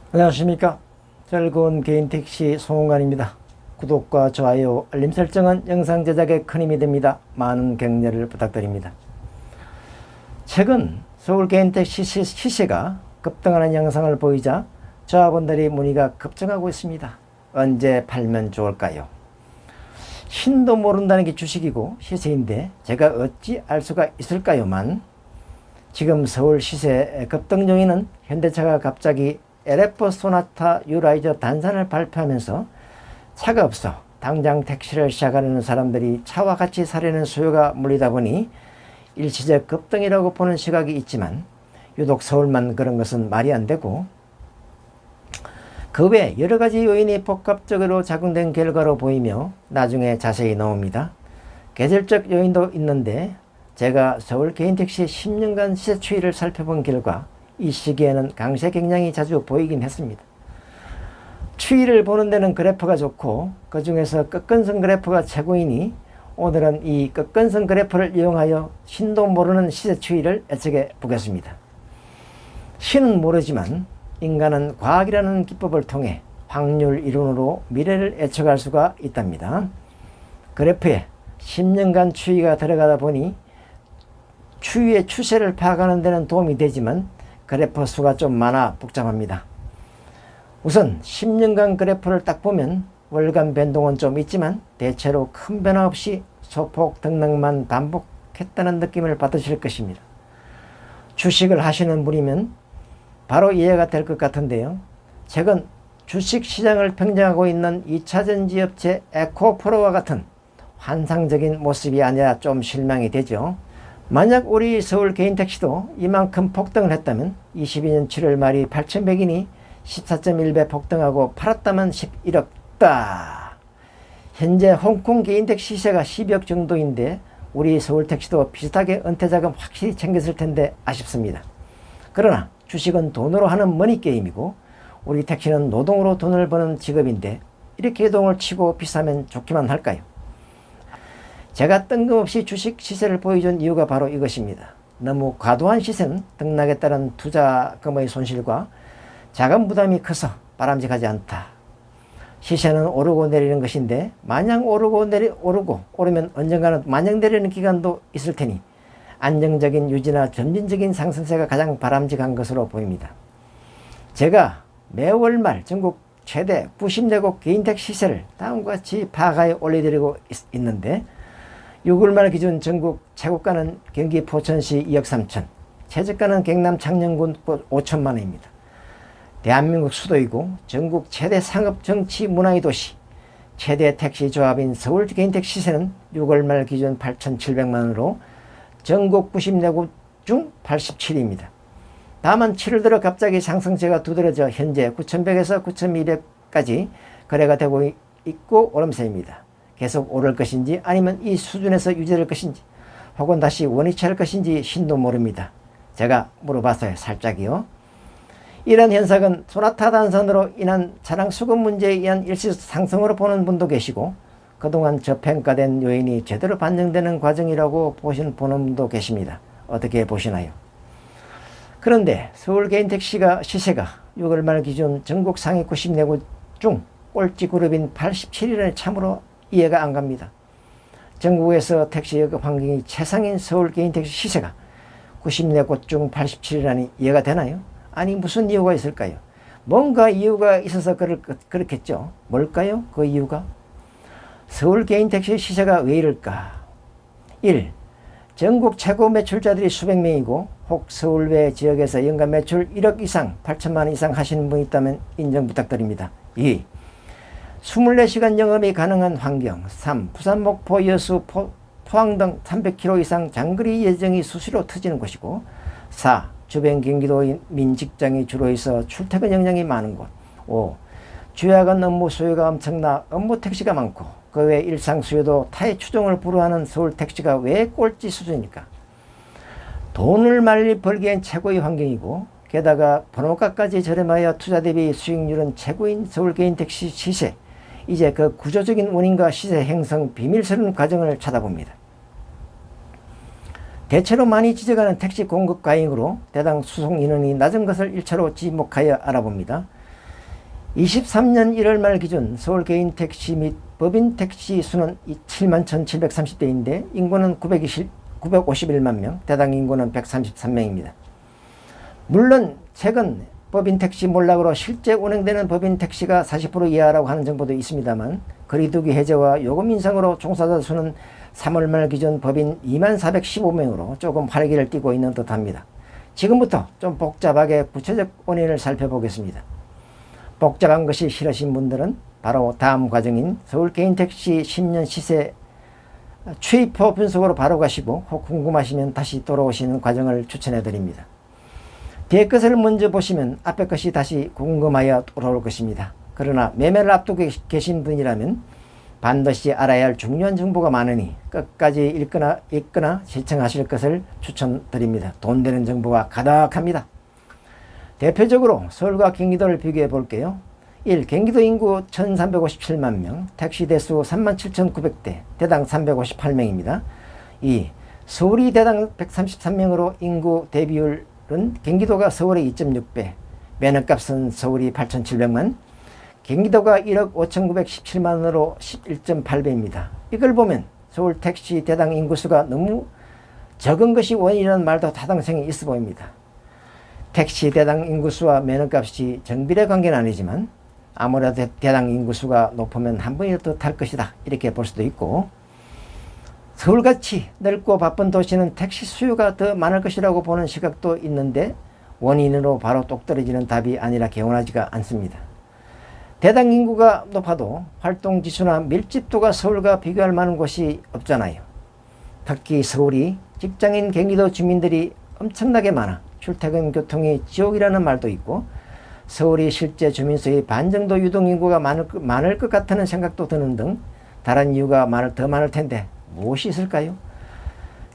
안녕하십니까. 즐거운 개인택시 송은관입니다. 구독과 좋아요, 알림 설정은 영상 제작에 큰 힘이 됩니다. 많은 격려를 부탁드립니다. 최근 서울 개인택시 시세가 급등하는 양상을 보이자 조합원들의 문의가 급증하고 있습니다. 언제 팔면 좋을까요? 신도 모른다는 게 주식이고 시세인데 제가 어찌 알 수가 있을까요만, 지금 서울 시세 급등 요인은 현대차가 갑자기 LF 소나타 유라이저 단산을 발표하면서 차가 없어 당장 택시를 시작하려는 사람들이 차와 같이 사려는 수요가 몰리다 보니 일시적 급등이라고 보는 시각이 있지만, 유독 서울만 그런 것은 말이 안 되고 그 외 여러 가지 요인이 복합적으로 작용된 결과로 보이며 나중에 자세히 나옵니다. 계절적 요인도 있는데, 제가 서울 개인택시 10년간 시세 추이를 살펴본 결과 이 시기에는 강세 경향이 자주 보이긴 했습니다. 추이를 보는 데는 그래프가 좋고 그 중에서 끝근선 그래프가 최고이니, 오늘은 이 끝근선 그래프를 이용하여 신도 모르는 시세 추이를 예측해 보겠습니다. 신은 모르지만 인간은 과학이라는 기법을 통해 확률 이론으로 미래를 예측할 수가 있답니다. 그래프에 10년간 추이가 들어가다 보니 추이의 추세를 파악하는 데는 도움이 되지만 그래프 수가 좀 많아 복잡합니다. 우선 10년간 그래프를 딱 보면 월간 변동은 좀 있지만 대체로 큰 변화 없이 소폭 등락만 반복했다는 느낌을 받으실 것입니다. 주식을 하시는 분이면 바로 이해가 될 것 같은데요. 최근 주식시장을 평정하고 있는 2차전지 업체 에코프로와 같은 환상적인 모습이 아니라 좀 실망이 되죠. 만약 우리 서울 개인택시도 이만큼 폭등을 했다면 22년 7월 말이 8,100이니 14.1배 폭등하고 팔았다면 11억 다. 현재 홍콩 개인택시 시세가 12억 정도인데 우리 서울택시도 비슷하게 은퇴자금 확실히 챙겼을 텐데 아쉽습니다. 그러나 주식은 돈으로 하는 머니게임이고 우리 택시는 노동으로 돈을 버는 직업인데 이렇게 동을 치고 비싸면 좋기만 할까요? 제가 뜬금없이 주식 시세를 보여준 이유가 바로 이것입니다. 너무 과도한 시세는 등락에 따른 투자금의 손실과 자금 부담이 커서 바람직하지 않다. 시세는 오르고 내리는 것인데 마냥 오르면 언젠가는 마냥 내리는 기간도 있을 테니 안정적인 유지나 점진적인 상승세가 가장 바람직한 것으로 보입니다. 제가 매월 말 전국 최대 90내국 개인택 시세를 다음과 같이 파악하여 올려드리고 있는데, 6월 말 기준 전국 최고가는 경기 포천시 2억 3천, 최저가는 경남 창녕군 5천만 원입니다. 대한민국 수도이고 전국 최대 상업 정치 문화의 도시, 최대 택시 조합인 서울 개인택 시세는 6월 말 기준 8,700만 원으로 전국 90내국 중 87위입니다. 다만 7월 들어 갑자기 상승세가 두드러져 현재 9,100에서 9,200까지 거래가 되고 있고 오름세입니다. 계속 오를 것인지 아니면 이 수준에서 유지될 것인지 혹은 다시 원위치할 것인지 신도 모릅니다. 제가 물어봤어요. 살짝이요. 이런 현상은 소나타 단선으로 인한 차량 수급 문제에 의한 일시 상승으로 보는 분도 계시고, 그동안 저평가된 요인이 제대로 반영되는 과정이라고 보는 분도 계십니다. 어떻게 보시나요? 그런데 서울 개인택시가 시세가 6월 말 기준 전국 상위 90내국 중 꼴찌 그룹인 87위라니 참으로 이해가 안 갑니다. 전국에서 택시 여급 환경이 최상인 서울 개인택시 시세가 90내국 중 87위라니 이해가 되나요? 아니 무슨 이유가 있을까요? 뭔가 이유가 있어서 그렇겠죠. 뭘까요? 그 이유가? 서울 개인택시 시세가 왜 이럴까? 1. 전국 최고 매출자들이 수백 명이고 혹 서울 외 지역에서 연간 매출 1억 이상 8천만 원 이상 하시는 분이 있다면 인정 부탁드립니다. 2. 24시간 영업이 가능한 환경. 3. 부산, 목포, 여수, 포항 등 300km 이상 장거리 예정이 수시로 터지는 곳이고. 4. 주변 경기도민 직장이 주로 있어 출퇴근 역량이 많은 곳. 5. 주야간 업무 수요가 엄청나 업무 택시가 많고 그 외 일상 수요도 타의 추종을 불허하는 서울 택시가 왜 꼴찌 수준일까? 돈을 많이 벌기엔 최고의 환경이고 게다가 번호가까지 저렴하여 투자 대비 수익률은 최고인 서울 개인택시 시세. 이제 그 구조적인 원인과 시세 형성 비밀스러운 과정을 찾아봅니다. 대체로 많이 지적하는 택시 공급 과잉으로 대당 수송 인원이 낮은 것을 1차로 지목하여 알아봅니다. 23년 1월 말 기준 서울 개인 택시 및 법인 택시 수는 71,730대인데 인구는 951만 명, 대당 인구는 133명입니다. 물론 최근 법인 택시 몰락으로 실제 운행되는 법인 택시가 40% 이하라고 하는 정보도 있습니다만 거리두기 해제와 요금 인상으로 종사자 수는 3월 말 기준 법인 2415명으로 조금 활기를 띠고 있는 듯합니다. 지금부터 좀 복잡하게 구체적 원인을 살펴보겠습니다. 복잡한 것이 싫으신 분들은 바로 다음 과정인 서울 개인택시 10년 시세 추이표 분석으로 바로 가시고 혹 궁금하시면 다시 돌아오시는 과정을 추천해 드립니다. 뒤에 것을 먼저 보시면 앞에 것이 다시 궁금하여 돌아올 것입니다. 그러나 매매를 앞두고 계신 분이라면 반드시 알아야 할 중요한 정보가 많으니 끝까지 읽거나 시청하실 것을 추천드립니다. 돈 되는 정보가 가득합니다. 대표적으로 서울과 경기도를 비교해 볼게요. 1. 경기도 인구 1357만 명, 택시 대수 37,900대, 대당 358명입니다. 2. 서울이 대당 133명으로 인구 대비율은 경기도가 서울의 2.6배, 매너값은 서울이 8,700만, 경기도가 1억 5,917만원으로 11.8배입니다. 이걸 보면 서울 택시 대당 인구수가 너무 적은 것이 원인이라는 말도 타당성이 있어 보입니다. 택시 대당 인구수와 매너값이 정비례 관계는 아니지만 아무래도 대당 인구수가 높으면 한 번이라도 더 탈 것이다 이렇게 볼 수도 있고, 서울같이 넓고 바쁜 도시는 택시 수요가 더 많을 것이라고 보는 시각도 있는데 원인으로 바로 똑 떨어지는 답이 아니라 개운하지가 않습니다. 대당 인구가 높아도 활동지수나 밀집도가 서울과 비교할 만한 곳이 없잖아요. 특히 서울이 직장인 경기도 주민들이 엄청나게 많아 출퇴근 교통이 지옥이라는 말도 있고, 서울이 실제 주민수의 반 정도 유동인구가 많을 것 같다는 생각도 드는 등 다른 이유가 더 많을 텐데 무엇이 있을까요?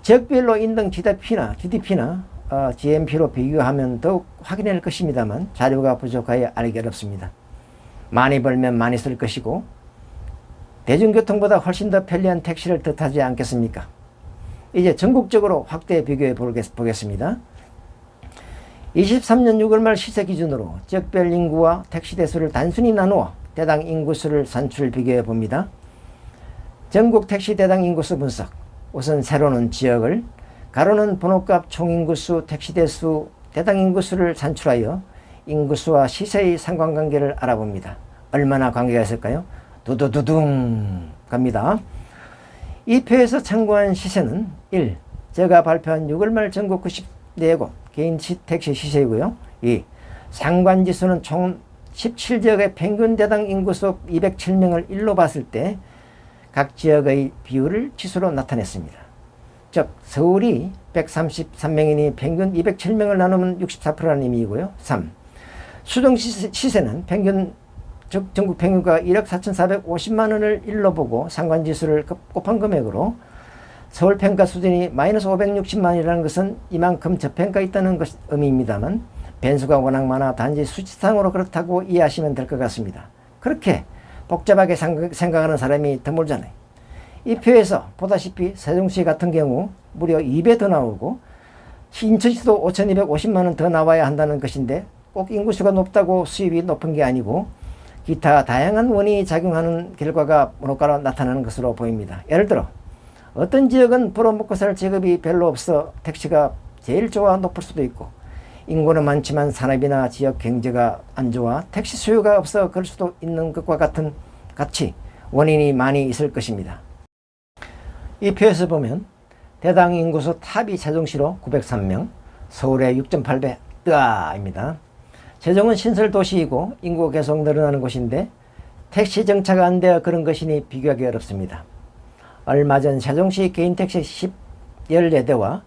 지역별로 인등 GDP나 GNP로 비교하면 더욱 확인할 것입니다만 자료가 부족하여 알기 어렵습니다. 많이 벌면 많이 쓸 것이고 대중교통보다 훨씬 더 편리한 택시를 뜻하지 않겠습니까? 이제 전국적으로 확대 비교해 보겠습니다. 23년 6월 말 시세 기준으로 지역별 인구와 택시 대수를 단순히 나누어 대당 인구수를 산출 비교해 봅니다. 전국 택시 대당 인구수 분석. 우선 세로는 지역을, 가로는 번호값 총인구수, 택시 대수, 대당 인구수를 산출하여 인구수와 시세의 상관관계를 알아봅니다. 얼마나 관계가 있을까요? 두두두둥 갑니다. 이 표에서 참고한 시세는 1. 제가 발표한 6월 말 전국 94곳 개인 택시 시세이고요. 2. 상관지수는 총 17지역의 평균 대당 인구수 207명을 1로 봤을 때 각 지역의 비율을 지수로 나타냈습니다. 즉 서울이 133명이니 평균 207명을 나누면 64%라는 의미이고요. 3. 수정 시세는 전국 평균가 1억 4,450만원을 1로 보고 상관지수를 곱한 금액으로 서울 평가 수준이 마이너스 560만이라는 것은 이만큼 저평가 있다는 의미입니다만 변수가 워낙 많아 단지 수치상으로 그렇다고 이해하시면 될 것 같습니다. 그렇게 복잡하게 생각하는 사람이 드물잖아요. 이 표에서 보다시피 세종시 같은 경우 무려 2배 더 나오고 인천시도 5,250만원 더 나와야 한다는 것인데 꼭 인구수가 높다고 수입이 높은 게 아니고 기타 다양한 원인이 작용하는 결과가 번호가로 나타나는 것으로 보입니다. 예를 들어 어떤 지역은 벌어먹고 살 직업이 별로 없어 택시가 제일 좋아 높을 수도 있고, 인구는 많지만 산업이나 지역 경제가 안 좋아 택시 수요가 없어 그럴 수도 있는 것과 같이 원인이 많이 있을 것입니다. 이 표에서 보면 대당 인구수 탑이 세종시로 903명, 서울의 6.8배 뜨아입니다. 세종은 신설도시이고 인구가 계속 늘어나는 곳인데 택시 정차가 안 되어 그런 것이니 비교하기 어렵습니다. 얼마 전 세종시 개인택시 14대와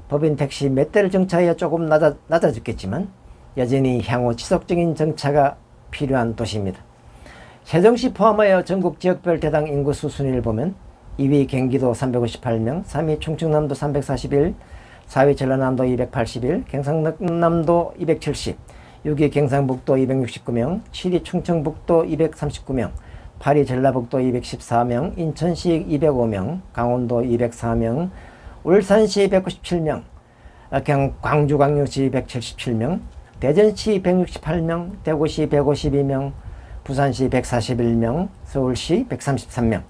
법인택시 몇 대를 정차하여 조금 낮아졌겠지만 여전히 향후 지속적인 정차가 필요한 도시입니다. 세종시 포함하여 전국 지역별 대당 인구수 순위를 보면 2위 경기도 358명, 3위 충청남도 341, 4위 전라남도 281, 경상남도 270, 6위 경상북도 269명, 7위 충청북도 239명, 8위 전라북도 214명, 인천시 205명, 강원도 204명, 울산시 197명, 광주광역시 177명, 대전시 168명, 대구시 152명, 부산시 141명, 서울시 133명,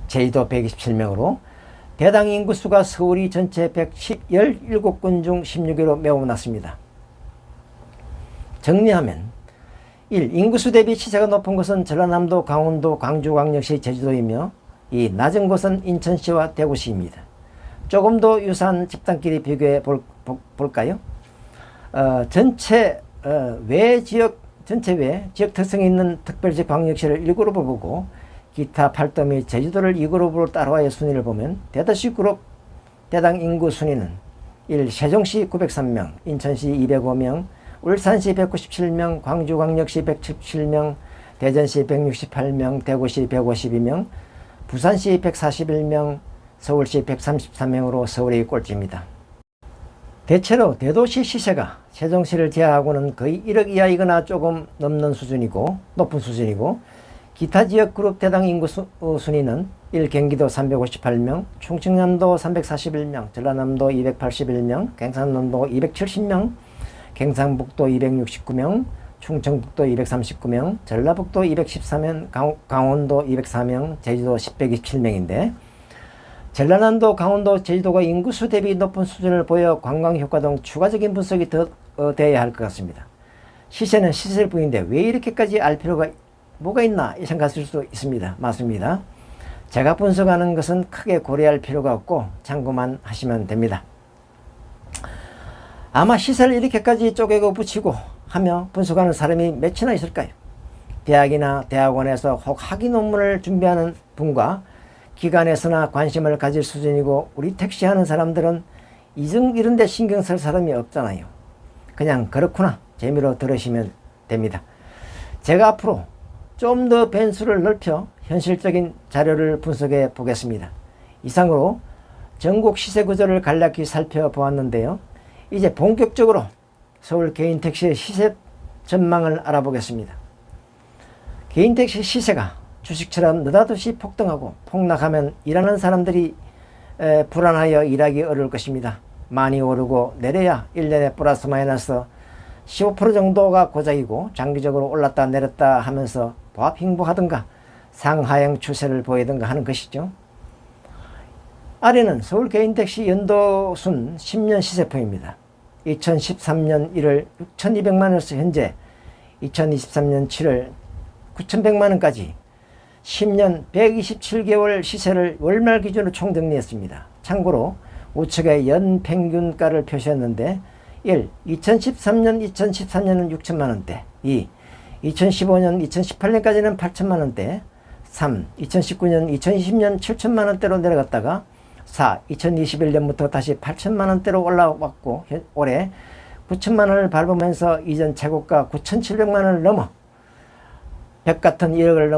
제주도 127명으로 대당 인구수가 서울이 전체 117군 중 16위로 매우 낮습니다. 정리하면 1. 인구수 대비 시세가 높은 곳은 전라남도, 강원도, 광주광역시, 제주도이며 이 낮은 곳은 인천시와 대구시입니다. 조금 더 유사한 집단끼리 비교해 볼까요? 전체 외 지역 특성이 있는 특별시 광역시를 1그룹으로 보고 기타 8도 및 제주도를 2그룹으로 따라와의 순위를 보면 대도시 그룹 대당 인구 순위는 1. 세종시 903명, 인천시 205명, 울산시 197명, 광주광역시 117명, 대전시 168명, 대구시 152명, 부산시 141명, 서울시 133명으로 서울이 꼴찌입니다. 대체로 대도시 시세가 세종시를 제외하고는 거의 1억 이하이거나 조금 넘는 수준이고 높은 수준이고 기타 지역 그룹 대당 인구 순위는 1. 경기도 358명, 충청남도 341명, 전라남도 281명, 경상남도 270명, 경상북도 269명, 충청북도 239명, 전라북도 214명, 강원도 204명, 제주도 127명인데 전라남도, 강원도, 제주도가 인구수 대비 높은 수준을 보여 관광효과 등 추가적인 분석이 더 돼야 할 것 같습니다. 시세는 시세일 뿐인데 왜 이렇게까지 알 필요가 뭐가 있나 생각하실 수도 있습니다. 맞습니다. 제가 분석하는 것은 크게 고려할 필요가 없고 참고만 하시면 됩니다. 아마 시세를 이렇게까지 쪼개고 붙이고 하며 분석하는 사람이 몇이나 있을까요? 대학이나 대학원에서 혹 학위 논문을 준비하는 분과 기관에서나 관심을 가질 수준이고 우리 택시하는 사람들은 이런 데 신경 쓸 사람이 없잖아요. 그냥 그렇구나 재미로 들으시면 됩니다. 제가 앞으로 좀 더 변수를 넓혀 현실적인 자료를 분석해 보겠습니다. 이상으로 전국 시세 구조를 간략히 살펴보았는데요. 이제 본격적으로 서울 개인택시의 시세 전망을 알아보겠습니다. 개인택시 시세가 주식처럼 느닷없이 폭등하고 폭락하면 일하는 사람들이 불안하여 일하기 어려울 것입니다. 많이 오르고 내려야 1년에 플러스 마이너스 15% 정도가 고작이고 장기적으로 올랐다 내렸다 하면서 보합행보하든가 상하향 추세를 보이든가 하는 것이죠. 아래는 서울 개인택시 연도순 10년 시세표입니다. 2013년 1월 6,200만원에서 현재 2023년 7월 9,100만원까지 10년 127개월 시세를 월말 기준으로 총정리했습니다. 참고로 우측에 연평균가를 표시했는데 1. 2013년 2014년은 6천만원대 2. 2015년 2018년까지는 8천만원대 3. 2019년 2020년 7천만원대로 내려갔다가 4. 2021년부터 다시 8천만원대로 올라왔고 올해 9천만원을 밟으면서 이전 최고가 9,700만원을 넘어 벽 같은 1억을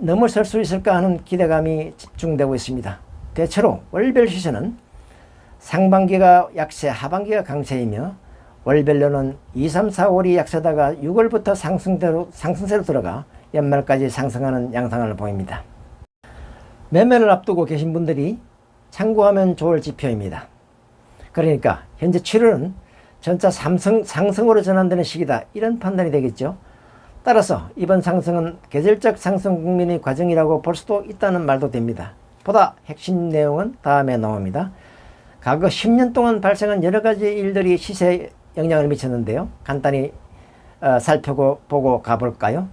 넘어설 수 있을까 하는 기대감이 집중되고 있습니다. 대체로 월별 시세는 상반기가 약세, 하반기가 강세이며 월별로는 2, 3, 4, 5월이 약세다가 6월부터 상승세로 들어가 연말까지 상승하는 양상을 보입니다. 매매를 앞두고 계신 분들이 참고하면 좋을 지표입니다. 그러니까 현재 7월은 전차 상승으로 전환되는 시기다 이런 판단이 되겠죠. 따라서 이번 상승은 계절적 상승 국면의 과정이라고 볼 수도 있다는 말도 됩니다. 보다 핵심 내용은 다음에 나옵니다. 과거 10년 동안 발생한 여러 가지 일들이 시세에 영향을 미쳤는데요. 간단히 살펴보고 가볼까요?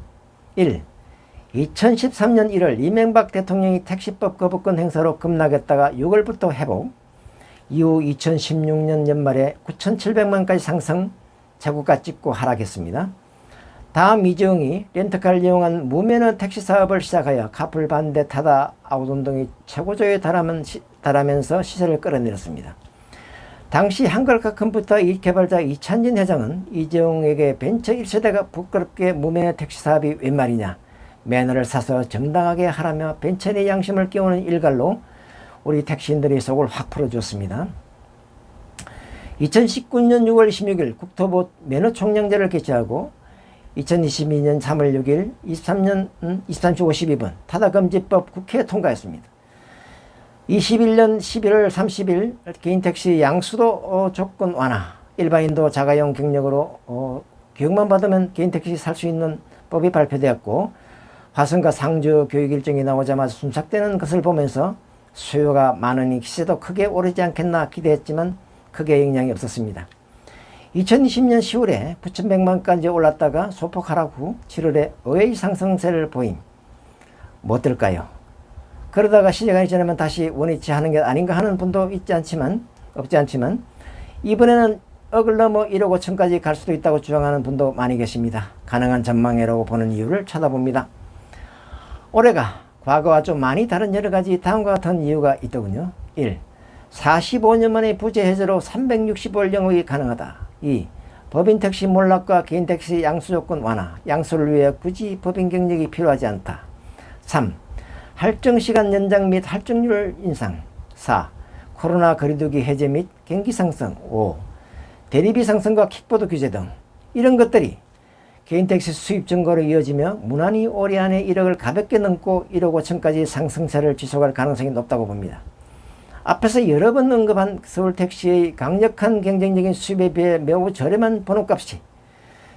1. 2013년 1월 이명박 대통령이 택시법 거부권 행사로 급락했다가 6월부터 회복, 이후 2016년 연말에 9,700만까지 상승, 최고가 찍고 하락했습니다. 다음 이재용이 렌터카를 이용한 무면허 택시 사업을 시작하여 카풀 반대 타다 아웃운동이 최고조에 달하면서 시세를 끌어내렸습니다. 당시 한글카 컴퓨터 개발자 이찬진 회장은 이재용에게 벤처 1세대가 부끄럽게 무면허 택시 사업이 웬 말이냐, 매너를 사서 정당하게 하라며 벤처 내 양심을 깨우는 일갈로 우리 택시인들의 속을 확 풀어주었습니다. 2019년 6월 26일 국토부 매너총량제를 개최하고 2022년 3월 6일 23시 52분 타다금지법 국회에 통과했습니다. 21년 11월 30일 개인택시 양수도 조건 완화, 일반인도 자가용 경력으로 교육만 받으면 개인택시 살 수 있는 법이 발표되었고 화성과 상주 교육 일정이 나오자마자 순삭되는 것을 보면서 수요가 많으니 시세도 크게 오르지 않겠나 기대했지만 크게 영향이 없었습니다. 2020년 10월에 9,100만까지 올랐다가 소폭 하락 후 7월에 의외의 상승세를 보임. 뭐 어떨까요? 그러다가 시간이 지나면 다시 원위치 하는 게 아닌가 하는 분도 없지 않지만 이번에는 억을 넘어 1억 5천까지 갈 수도 있다고 주장하는 분도 많이 계십니다. 가능한 전망이라고 보는 이유를 찾아봅니다. 올해가 과거와 좀 많이 다른 여러 가지 다음과 같은 이유가 있더군요. 1. 45년 만에 부재 해제로 365일 영업이 가능하다. 2. 법인 택시 몰락과 개인 택시 양수 조건 완화, 양수를 위해 굳이 법인 경력이 필요하지 않다. 3. 할증시간 연장 및 할증률 인상. 4. 코로나 거리두기 해제 및 경기 상승. 5. 대리비 상승과 킥보드 규제 등 이런 것들이 개인 택시 수입 증가로 이어지며 무난히 올해 안에 1억을 가볍게 넘고 1억 5천까지 상승세를 지속할 가능성이 높다고 봅니다. 앞에서 여러 번 언급한 서울 택시의 강력한 경쟁적인 수입에 비해 매우 저렴한 번호값이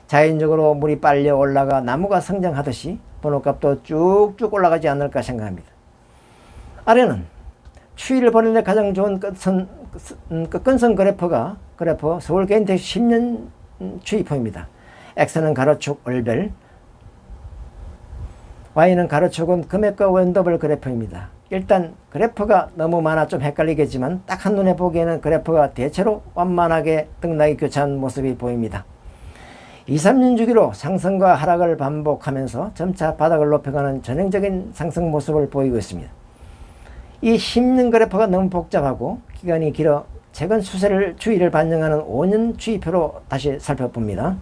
자연적으로 물이 빨려 올라가 나무가 성장하듯이 번호값도 쭉쭉 올라가지 않을까 생각합니다. 아래는 추이를 보는 데 가장 좋은 끝근선 그래프 서울 개인택시 10년 추이표입니다. X는 가로축 월별, Y는 가로축은 금액과 원더블 그래프입니다. 일단 그래프가 너무 많아 좀 헷갈리겠지만 딱 한눈에 보기에는 그래프가 대체로 완만하게 등락이 교차한 모습이 보입니다. 2, 3년 주기로 상승과 하락을 반복하면서 점차 바닥을 높여가는 전형적인 상승 모습을 보이고 있습니다. 이 10년 그래프가 너무 복잡하고 기간이 길어 최근 추이를 반영하는 5년 추이표로 다시 살펴봅니다.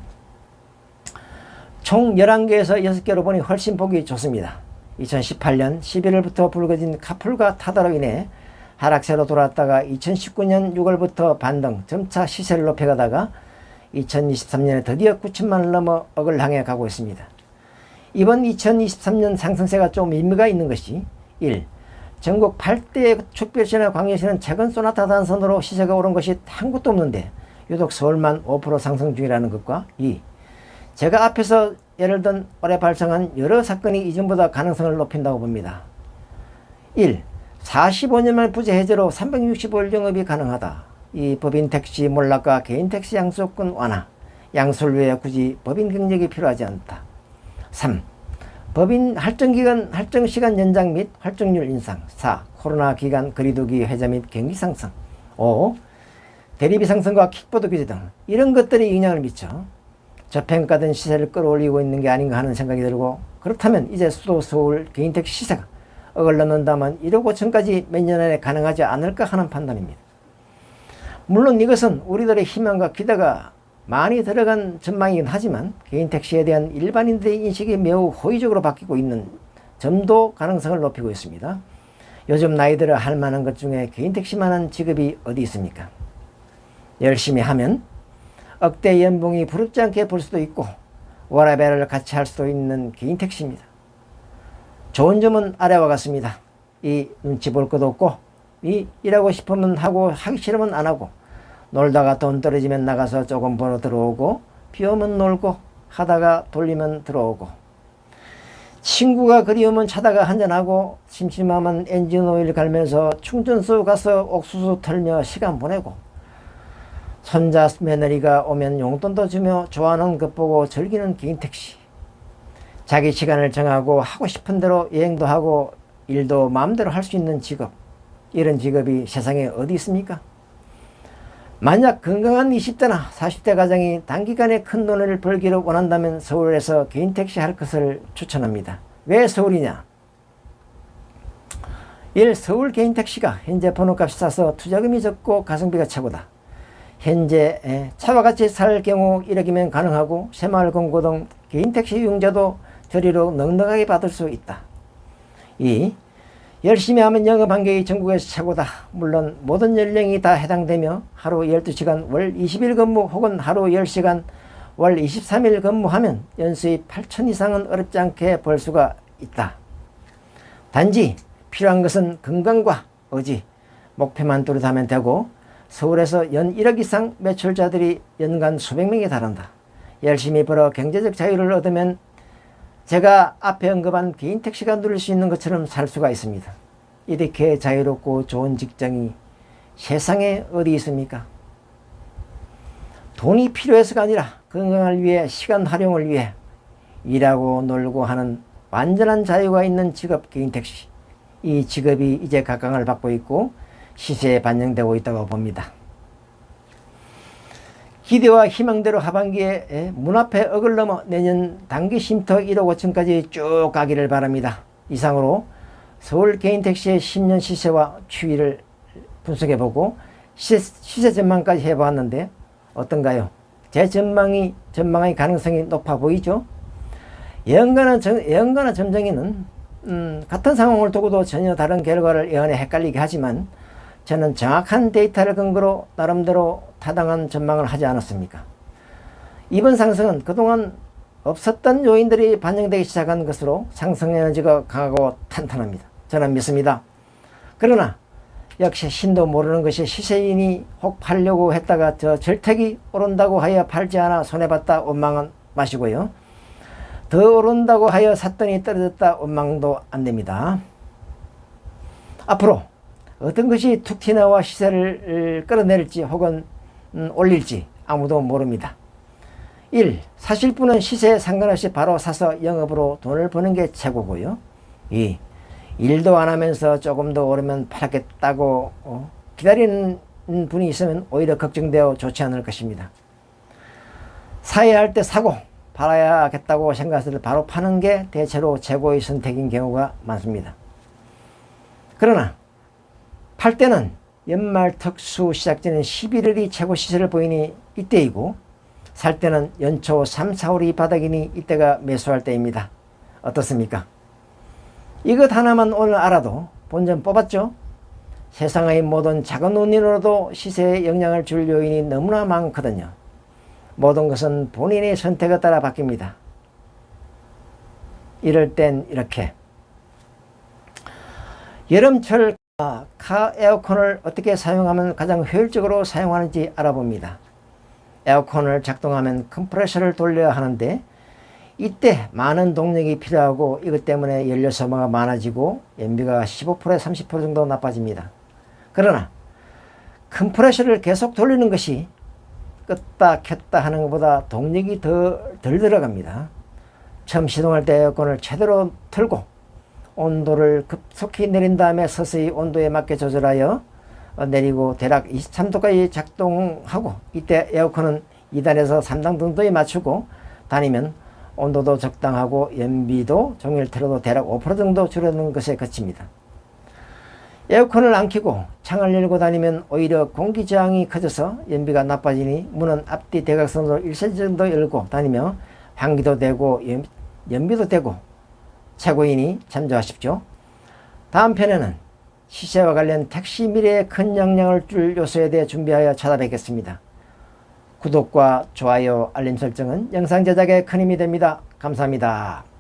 총 11개에서 6개로 보니 훨씬 보기 좋습니다. 2018년 11월부터 불거진 카풀과 타다로 인해 하락세로 돌아왔다가 2019년 6월부터 반등, 점차 시세를 높여가다가 2023년에 드디어 9천만을 넘어 억을 향해 가고 있습니다. 이번 2023년 상승세가 좀 의미가 있는 것이 1. 전국 8대 축별시나 광역시는 최근 소나타 단선으로 시세가 오른 것이 한 곳도 없는데 유독 서울만 5% 상승 중이라는 것과 2. 제가 앞에서 예를 든 올해 발생한 여러 사건이 이전보다 가능성을 높인다고 봅니다. 1. 45년 만 부재 해제로 365일 영업이 가능하다. 이 법인 택시 몰락과 개인 택시 양수조건 완화, 양수를 위해 굳이 법인 경력이 필요하지 않다. 3. 법인 할증시간 연장 및 할증률 인상. 4. 코로나 기간 거리두기 해제 및 경기 상승. 5. 대리비 상승과 킥보드 규제 등 이런 것들이 영향을 미쳐 저평가된 시세를 끌어올리고 있는 게 아닌가 하는 생각이 들고, 그렇다면 이제 수도 서울 개인택시 시세가 억을 넘는다면 1억 5천까지 몇 년 안에 가능하지 않을까 하는 판단입니다. 물론 이것은 우리들의 희망과 기대가 많이 들어간 전망이긴 하지만 개인택시에 대한 일반인들의 인식이 매우 호의적으로 바뀌고 있는 점도 가능성을 높이고 있습니다. 요즘 나이 들어 할 만한 것 중에 개인택시만한 직업이 어디 있습니까? 열심히 하면 억대 연봉이 부럽지 않게 벌 수도 있고 워라밸을 같이 할 수도 있는 개인택시입니다. 좋은 점은 아래와 같습니다. 이 눈치 볼 것도 없고, 이 일하고 싶으면 하고 하기 싫으면 안 하고, 놀다가 돈 떨어지면 나가서 조금 벌어 들어오고, 비 오면 놀고, 하다가 돌리면 들어오고, 친구가 그리우면 차다가 한잔하고, 심심하면 엔진 오일 갈면서 충전소 가서 옥수수 털며 시간 보내고, 손자 며느리가 오면 용돈도 주며 좋아하는 것 보고 즐기는 개인택시. 자기 시간을 정하고 하고 싶은 대로 여행도 하고 일도 마음대로 할 수 있는 직업. 이런 직업이 세상에 어디 있습니까? 만약 건강한 20대나 40대 가장이 단기간에 큰 돈을 벌기를 원한다면 서울에서 개인택시 할 것을 추천합니다. 왜 서울이냐? 1. 서울 개인택시가 현재 번호값이 싸서 투자금이 적고 가성비가 최고다. 현재 차와 같이 살 경우 1억이면 가능하고 새마을 공고 등 개인택시 이용자도 저리로 넉넉하게 받을 수 있다. 2. 열심히 하면 영업 환경이 전국에서 최고다. 물론 모든 연령이 다 해당되며 하루 12시간 월 20일 근무 혹은 하루 10시간 월 23일 근무하면 연수입 8천 이상은 어렵지 않게 벌 수가 있다. 단지 필요한 것은 건강과 의지, 목표만 뚜렷하면 되고 서울에서 연 1억 이상 매출자들이 연간 수백 명에 달한다. 열심히 벌어 경제적 자유를 얻으면 제가 앞에 언급한 개인 택시가 누릴 수 있는 것처럼 살 수가 있습니다. 이렇게 자유롭고 좋은 직장이 세상에 어디 있습니까? 돈이 필요해서가 아니라 건강을 위해, 시간 활용을 위해 일하고 놀고 하는 완전한 자유가 있는 직업 개인 택시. 이 직업이 이제 각광을 받고 있고 시세에 반영되고 있다고 봅니다. 기대와 희망대로 하반기에 문 앞에 억을 넘어 내년 단기 쉼터 1억 5천까지 쭉 가기를 바랍니다. 이상으로 서울 개인택시의 10년 시세와 추이를 분석해보고 시세 전망까지 해보았는데 어떤가요? 제 전망의 가능성이 높아 보이죠? 예언가나 점쟁이는 같은 상황을 두고도 전혀 다른 결과를 예언해 헷갈리게 하지만 저는 정확한 데이터를 근거로 나름대로 타당한 전망을 하지 않았습니까? 이번 상승은 그동안 없었던 요인들이 반영되기 시작한 것으로 상승 에너지가 강하고 탄탄합니다. 저는 믿습니다. 그러나 역시 신도 모르는 것이 시세인이 혹 팔려고 했다가 저 절택이 오른다고 하여 팔지 않아 손해봤다 원망은 마시고요. 더 오른다고 하여 샀더니 떨어졌다 원망도 안 됩니다. 앞으로 어떤 것이 툭 튀나와 시세를 끌어내릴지 혹은 올릴지 아무도 모릅니다. 1. 사실 분은 시세에 상관없이 바로 사서 영업으로 돈을 버는 게 최고고요. 2. 일도 안 하면서 조금 더 오르면 팔겠다고 기다리는 분이 있으면 오히려 걱정되어 좋지 않을 것입니다. 사야 할 때 사고 팔아야겠다고 생각해서 바로 파는 게 대체로 최고의 선택인 경우가 많습니다. 그러나 팔 때는 연말 특수 시작되는 11월이 최고 시세를 보이니 이때이고 살 때는 연초 3, 4월이 바닥이니 이때가 매수할 때입니다. 어떻습니까? 이것 하나만 오늘 알아도 본전 뽑았죠? 세상의 모든 작은 운이로도 시세에 영향을 줄 요인이 너무나 많거든요. 모든 것은 본인의 선택에 따라 바뀝니다. 이럴 땐 이렇게 여름철 카 에어컨을 어떻게 사용하면 가장 효율적으로 사용하는지 알아봅니다. 에어컨을 작동하면 컴프레서를 돌려야 하는데 이때 많은 동력이 필요하고 이것 때문에 연료 소모가 많아지고 연비가 15%에 30% 정도 나빠집니다. 그러나 컴프레서를 계속 돌리는 것이 껐다 켰다 하는 것보다 동력이 덜 들어갑니다. 처음 시동할 때 에어컨을 제대로 틀고 온도를 급속히 내린 다음에 서서히 온도에 맞게 조절하여 내리고 대략 23도까지 작동하고 이때 에어컨은 2단에서 3단 정도에 맞추고 다니면 온도도 적당하고 연비도 종일 틀어도 대략 5% 정도 줄어드는 것에 그칩니다. 에어컨을 안 켜고 창을 열고 다니면 오히려 공기 저항이 커져서 연비가 나빠지니 문은 앞뒤 대각선으로 1cm 정도 열고 다니며 환기도 되고 연비도 되고 최고이니 참조하십시오. 다음 편에는 시세와 관련 택시 미래에 큰 영향을 줄 요소에 대해 준비하여 찾아뵙겠습니다. 구독과 좋아요, 알림 설정은 영상 제작에 큰 힘이 됩니다. 감사합니다.